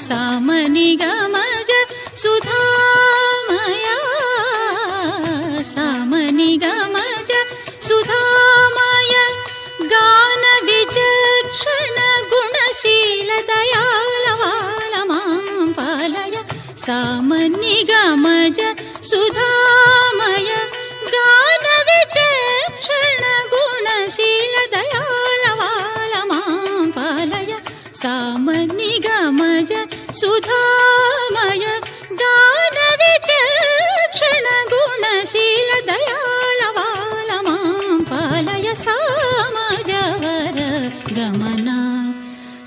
सामनिगमज सुधामय सामनिगमज सुधामय गान विचक्षण गुणशील दयालवाल मां पालय सामनिगमज सुधामय गान विचक्षण गुणशील दयालवाल मां पालय सामनिगमज सुधामय गान विचक्षण गुणशील दयालवाल मां पालय सामजवर गमना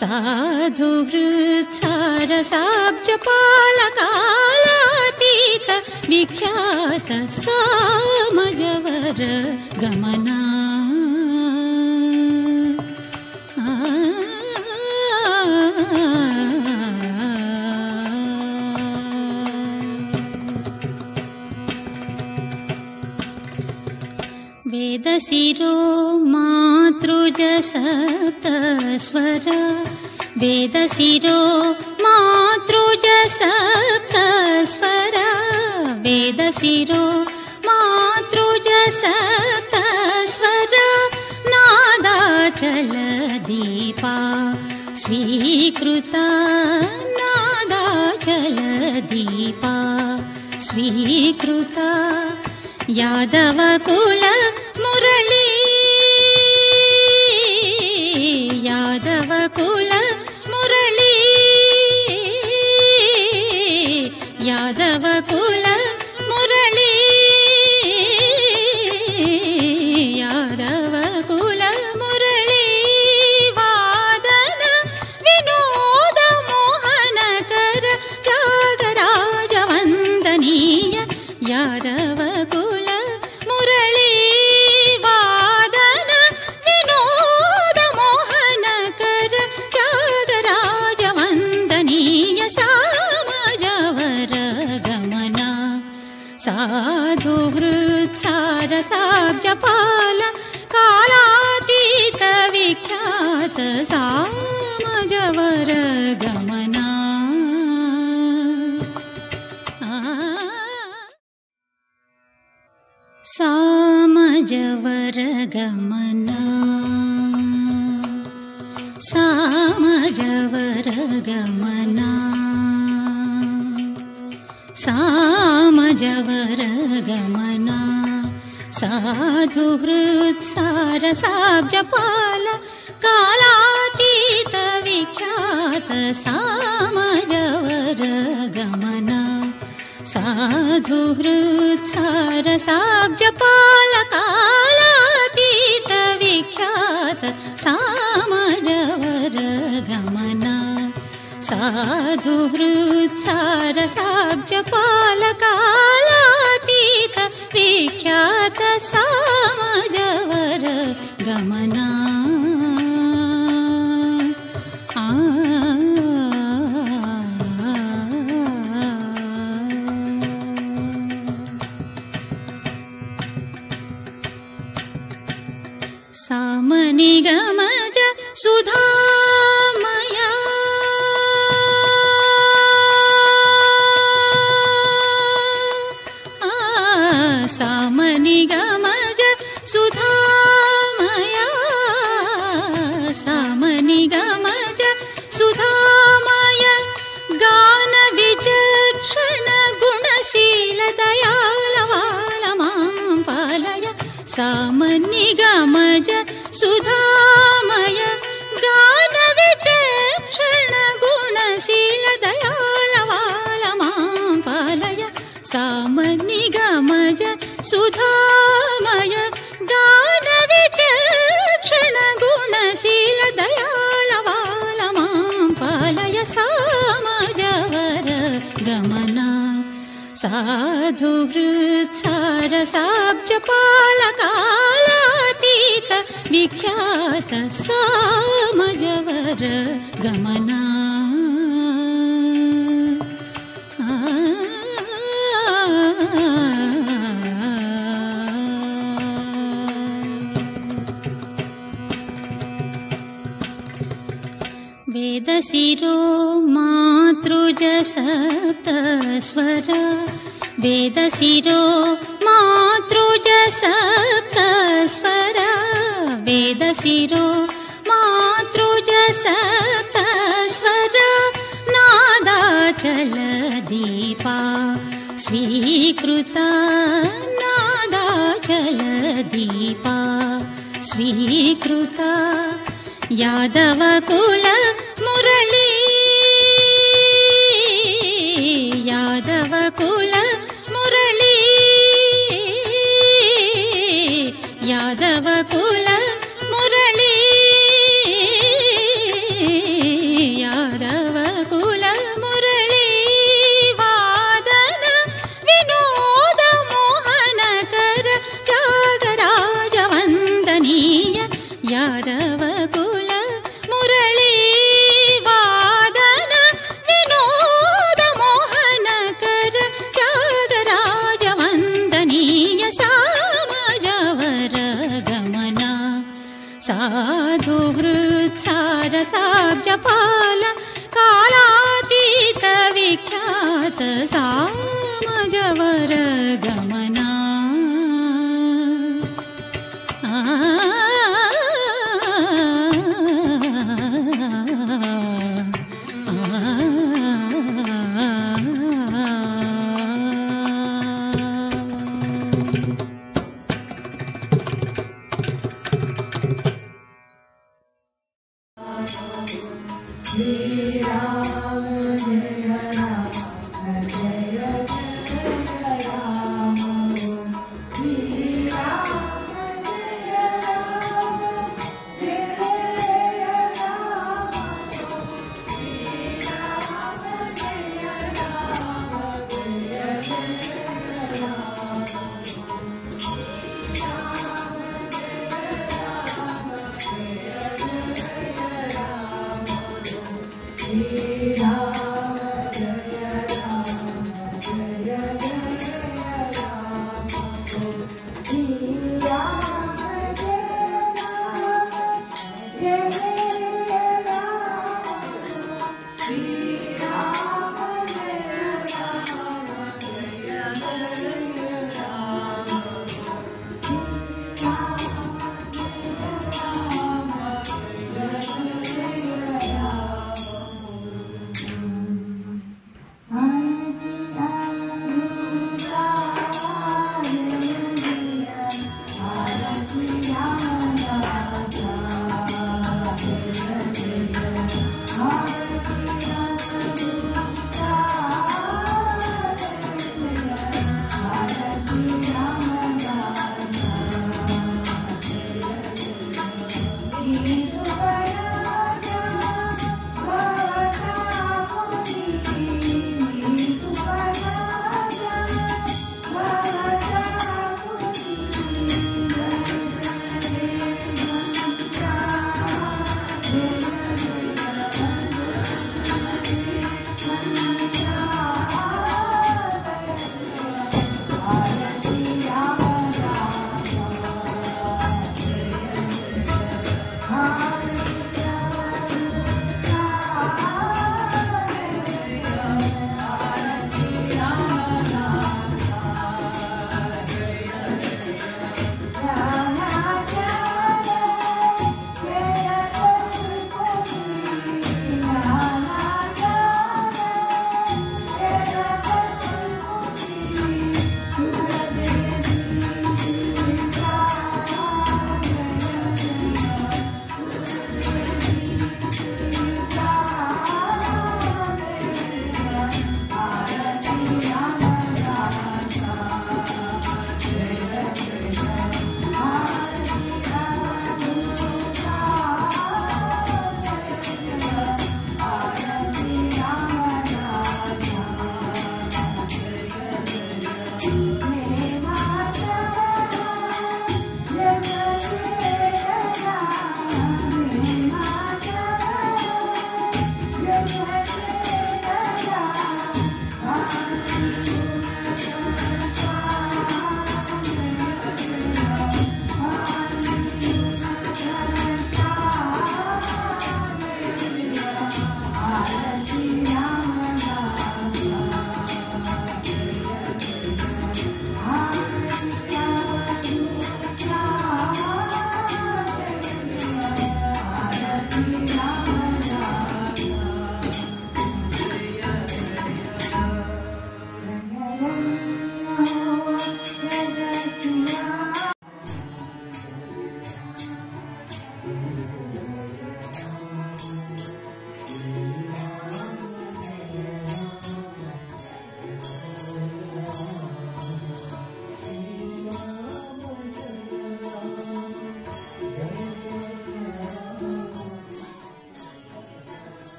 साधु हृत्सार साब्जपालकालातीत विख्यात सामजवर गमना वेदशिरो मातृज सप्तस्वर वेदशिरो मातृज सप्तस्वर वेदशिरो मातृज सप्तस्वर नादाचल दीपा स्वीकृता नादाचल दीपा स्वीकृता यादव कुल मुरली यादव कुल मुरली यादव कुल मुरली यादव कुल मुरली वादन विनोद मोहन कर त्यागराज वंदनीय यादव कुल मुरली वादन विनोद मोहन कर त्यागराज वंदनीय सामजवर गमना साधु हृत्सार साब्जपाल कालातीत विख्यात सामजवर गमना सामजवर गमना सामजवर गमना सामजवर गमना साधु हृत्सार साब्जपाल कालातीत विख्यात सामजवर गमना साधु हृत्सार साब्जपाल कालातीत विख्यात सामजवर गमना साधु हृत्सार साब्जपाल कालातीत विख्यात सामजवर गमना सामनिगमज सुधामय सामनिगमज सुधामय सामनिगमज सुधामय गान विचक्षण गुणशील दयालवाल मां पालय सामनिगमज सुधामय गान विचक्षण गुणशील दयालवाल मां पालय सामनिगमज सुधामय गान विचक्षण गुणशील दयालवाल मां पालय सामजवर गमना साधु हृत्सार साब्जपाल कालातीत विख्यात सामजवर गमना वेदशिरो मातृज सप्तस्वर वेदशिरो मातृज सप्तस्वर वेदशिरो मातृज सप्तस्वर नादाचल दीपा स्वीकृता नादाचल दीपा स्वीकृता यादव कुल मुरली यादव कुल मुरली यादव कुल मुरली यादव कुल मुरली वादन विनोद मोहन कर त्यागराज वंदनीय यादव कुल मुरली वादन विनोद मोहन कर त्यागराज वंदनीय सामजवर गमना साधु हृत्सार साब्जपाल कालातीत विख्यात सामजवर गमना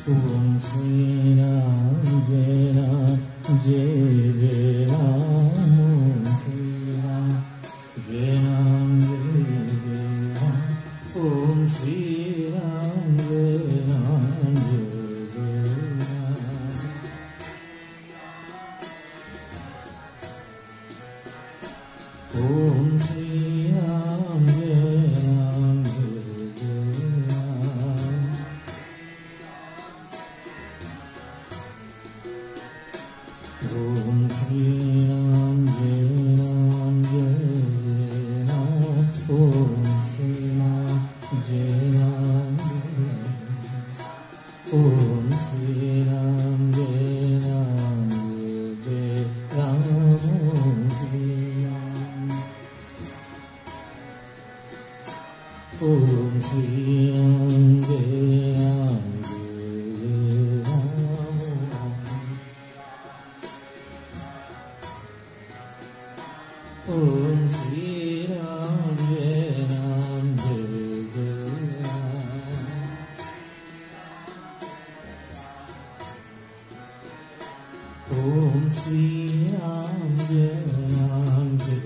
Om Shri Ram Jai Ram Jai Jai Ram Shri Ram Jai Ram Jai Jai Ram Om Shri Ram Jai Ram Jai Jai Ram Om Shri Ram Jai Ram Jai Jai Ram Om Shri Ram Jai Ram Jai Jai Ram Om Shri Ram Jai Ram Om Shri Ram Jai Ram Jai Ram Om Shri Ram Jai Ram Om Shri Ram Jai Ram Jai Om Shri Ram Jai Ram Jai Ram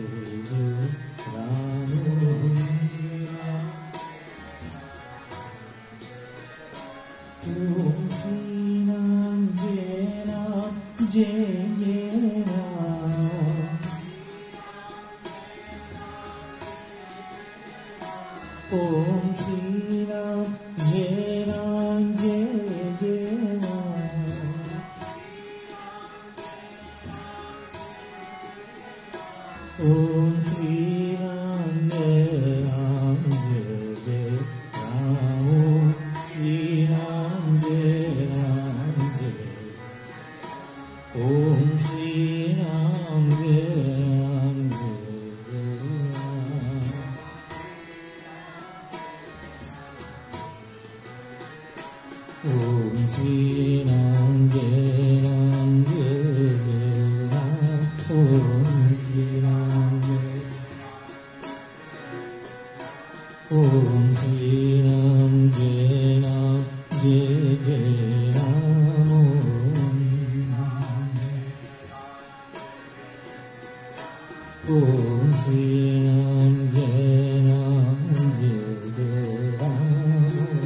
Om Shri Ram Jai Ram Jai Jai Ram Om Shri Ram Jai Ram Jai Jai Ram Om Shri Ram Jai Ram Jai Jai Ram Om Shri Ram Jai Ram Jai Om Shri Ram Jai Ram Jai Om Shri Ram Jai Ram Jai Ram Om Shri Ram Jai Om Shri Ram Jai Ram Jai Jai Ram Om Shri Ram Jai Ram Jai Jai Ram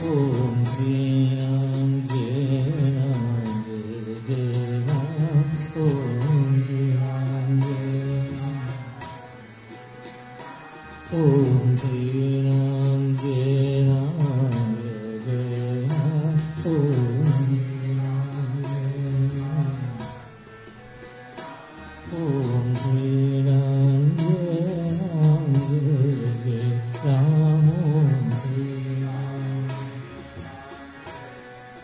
Om Shri Ram Jai Ram Jai Jai Ram Om Shri Ram Jai Om Shri Ram Jai Ram Jai Ram Om Shri Ram Jai Ram Jai Ram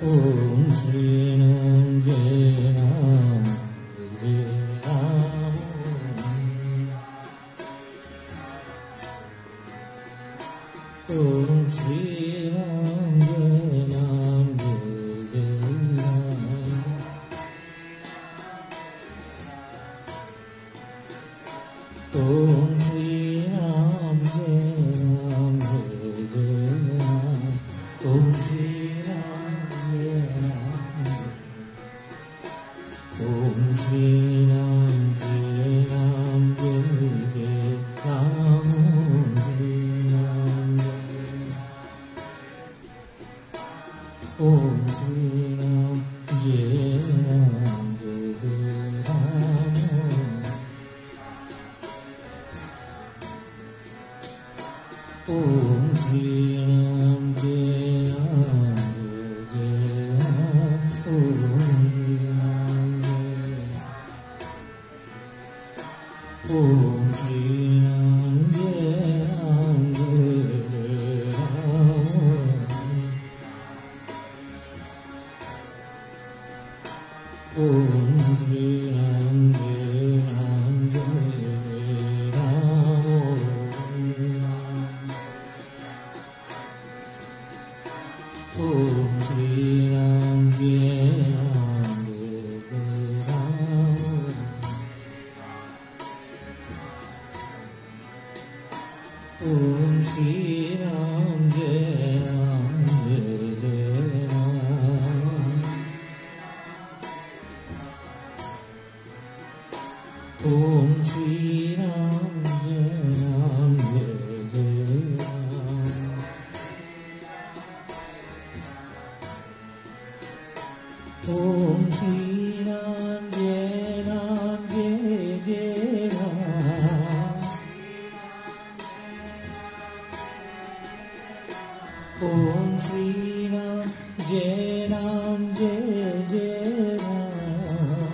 Om Shri Ram Jai Ram Jai Ram Om Shri Ram Jai Ram Jai Om Shri Ram Jai Ram Jai Om Shri Om Shri Ram Jai Ram Jai Ram Om Shri Ram Jai Ram Jai Ram Om Shri Ram Jai Ram Om Shri Ram Jai Ram Om Shri Ram Jai Ram Om ओम श्री राम जय राम। ओम श्री राम जय राम ओम श्री राम जय राम। ओम श्री राम जय राम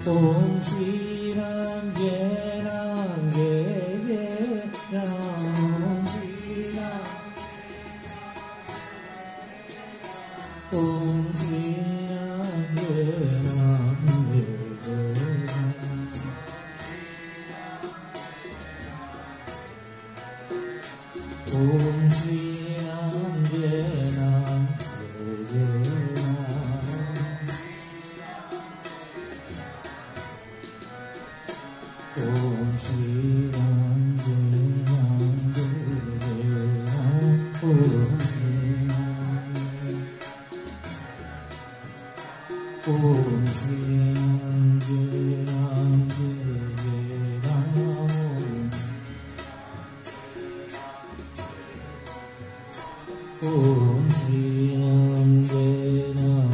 ओम श्री राम जय राम ओम श्री राम जय राम ओम श्री राम जय राम ओम श्री राम जय राम ओम श्री राम जय राम ओम श्री राम जय राम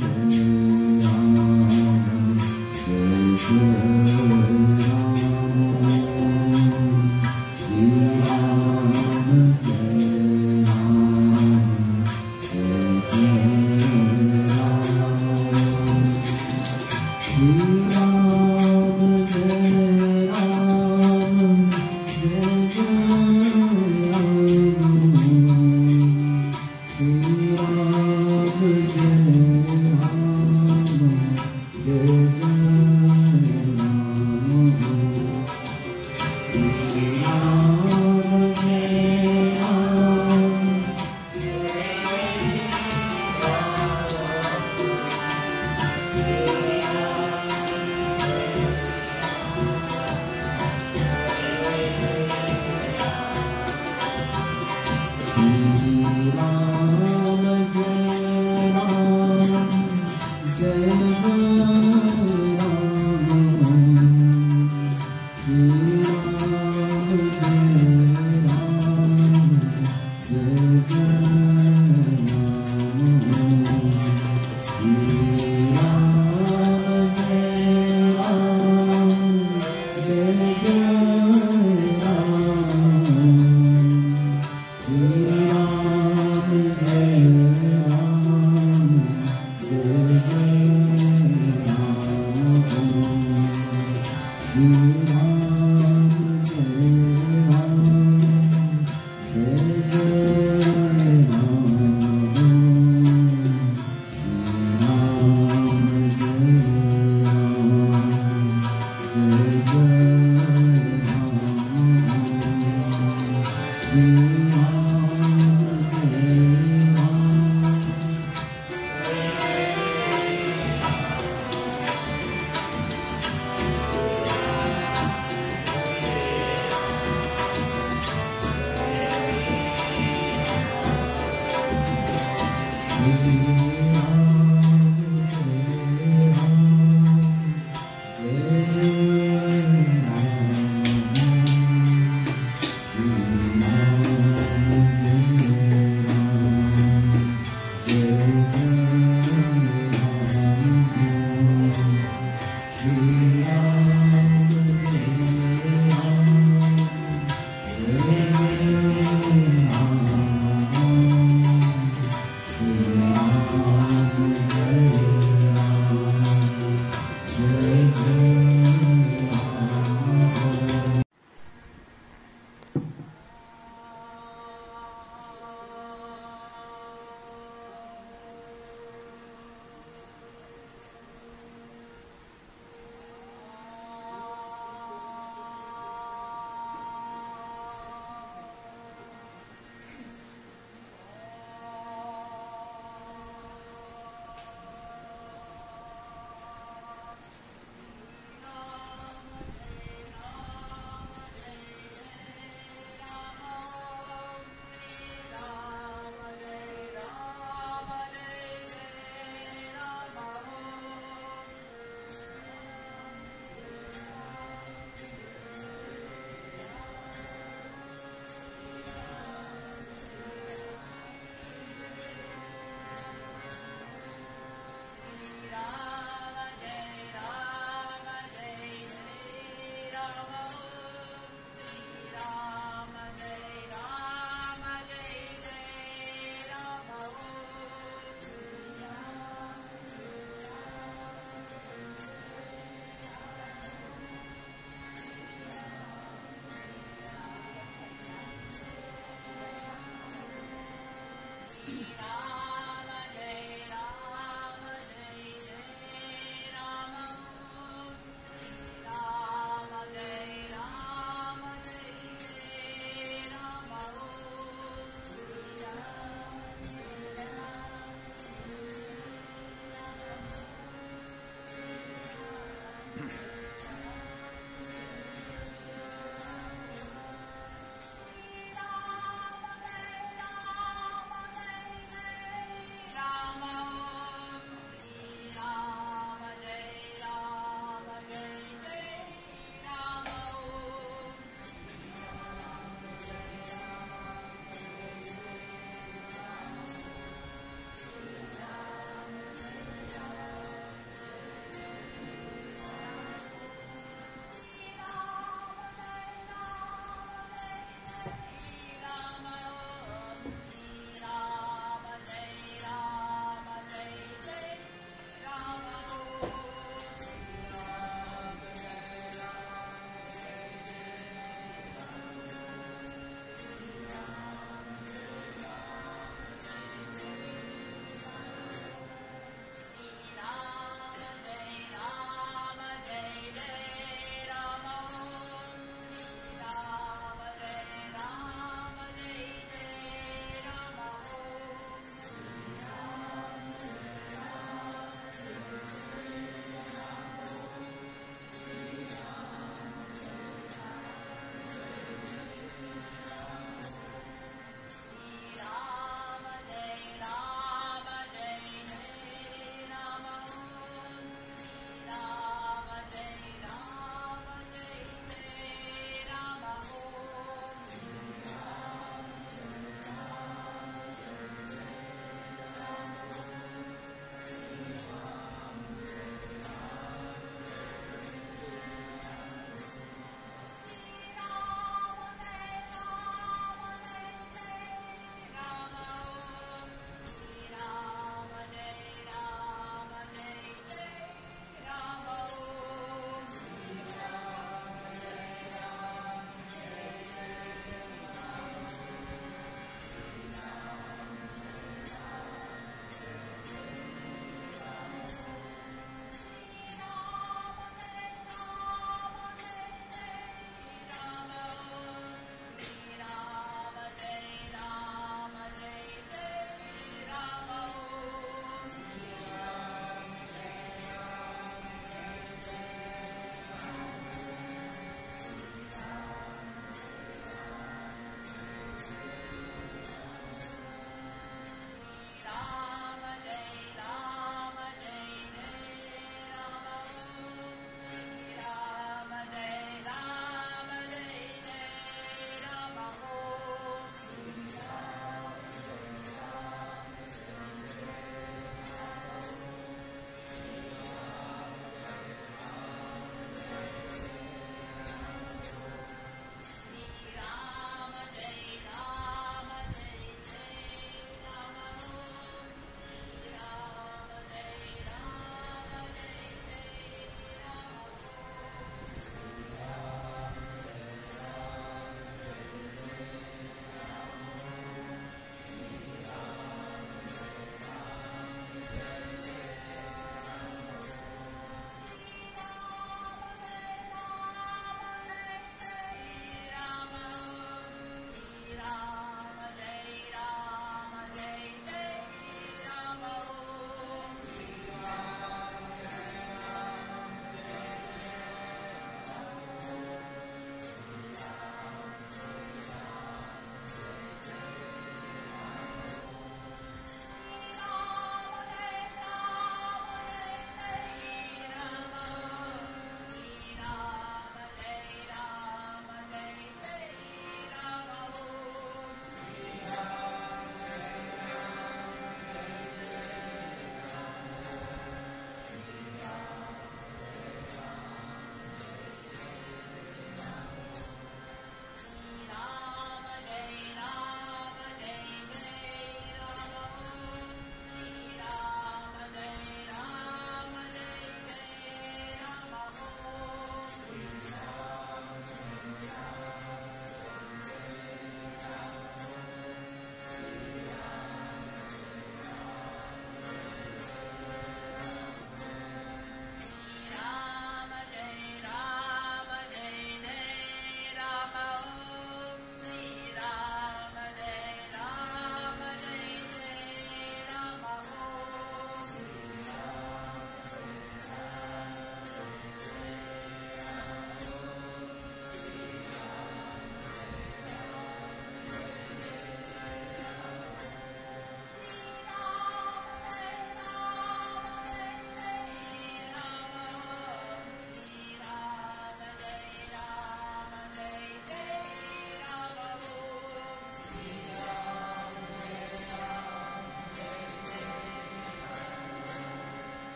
Jai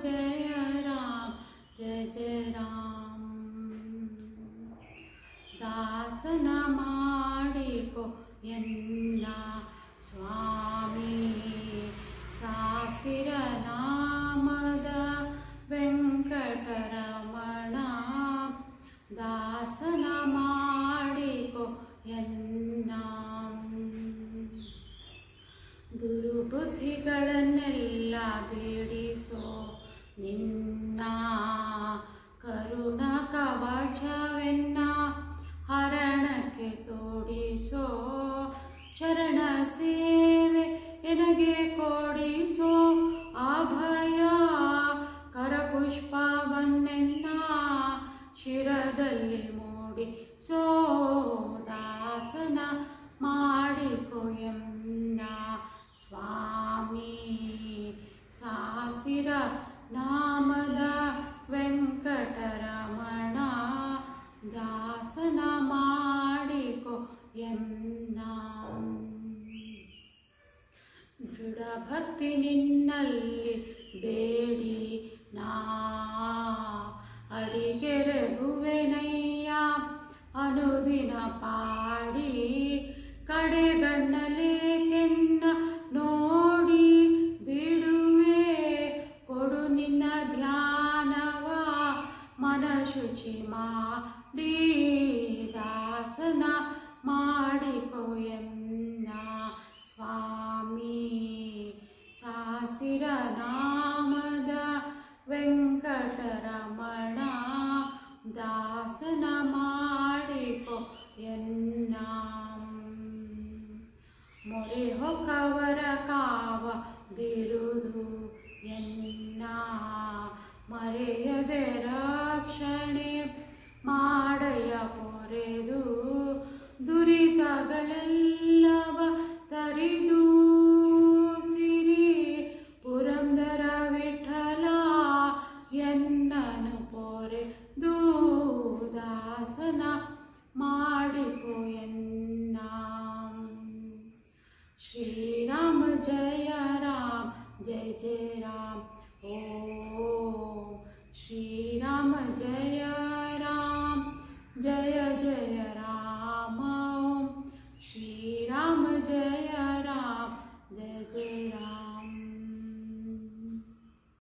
ಜಯ ರಾಮ ಜಯ ಜಯ ರಾಮ. ದಾಸನ ಮಾಡಿಕೊ ಎನ್ನ ಸ್ವಾಮಿ ಸಾಸಿರ ನಾಮದ ವೆಂಕಟರಮಣ. ದಾಸನ ಮಾಡಿಕೊ ಎನ್ನ ದುರ್ಬುದ್ಧಿಗಳನ್ನೆಲ್ಲ ಬೇಡಿಸೋ ನಿನ್ನ ಕರುಣ ಕವಚವೆನ್ನ ಹರಣಕ್ಕೆ ತೋಡಿಸೋ. ಚರಣ ಸೇವೆ ಎನಗೆ ಕೊಡಿಸೋ ಅಭಯ ಕರಪುಷ್ಪವನ್ನೆನ್ನ ಶಿರದಲ್ಲಿ ಮೂಡಿಸೋ. ದಾಸನ ಮಾಡಿಕೊ ಎನ್ನ ಸ್ವಾಮಿ ಸಾಸಿರ ನಾಮದ ವೆಂಕಟರಮಣ. ದಾಸನ ಮಾಡಿಕೊ ಎನ್ನ ದೃಢ ಭಕ್ತಿ ನಿನ್ನಲ್ಲಿ ಬೇಡಿ ನಾ ಅರಿಗೆರಗುವೆನಯ್ಯ ಅನುದಿನ ಪಾಡಿ. ಕಡೆಗಣ್ಣಲೇಕೆನ್ನ ನೋಡಿ ಬಿಡುವೆ ಕೊಡು ನಿನ್ನ ಧ್ಯಾನವ ಮನ ಶುಚಿ ಮಾಡಿ. ದಾಸನ ಮಾಡಿಕೊ ಎನ್ನ ಸ್ವಾಮಿ ಸಾಸಿರ ನಾಮದ ವೆಂಕಟರಮಣ.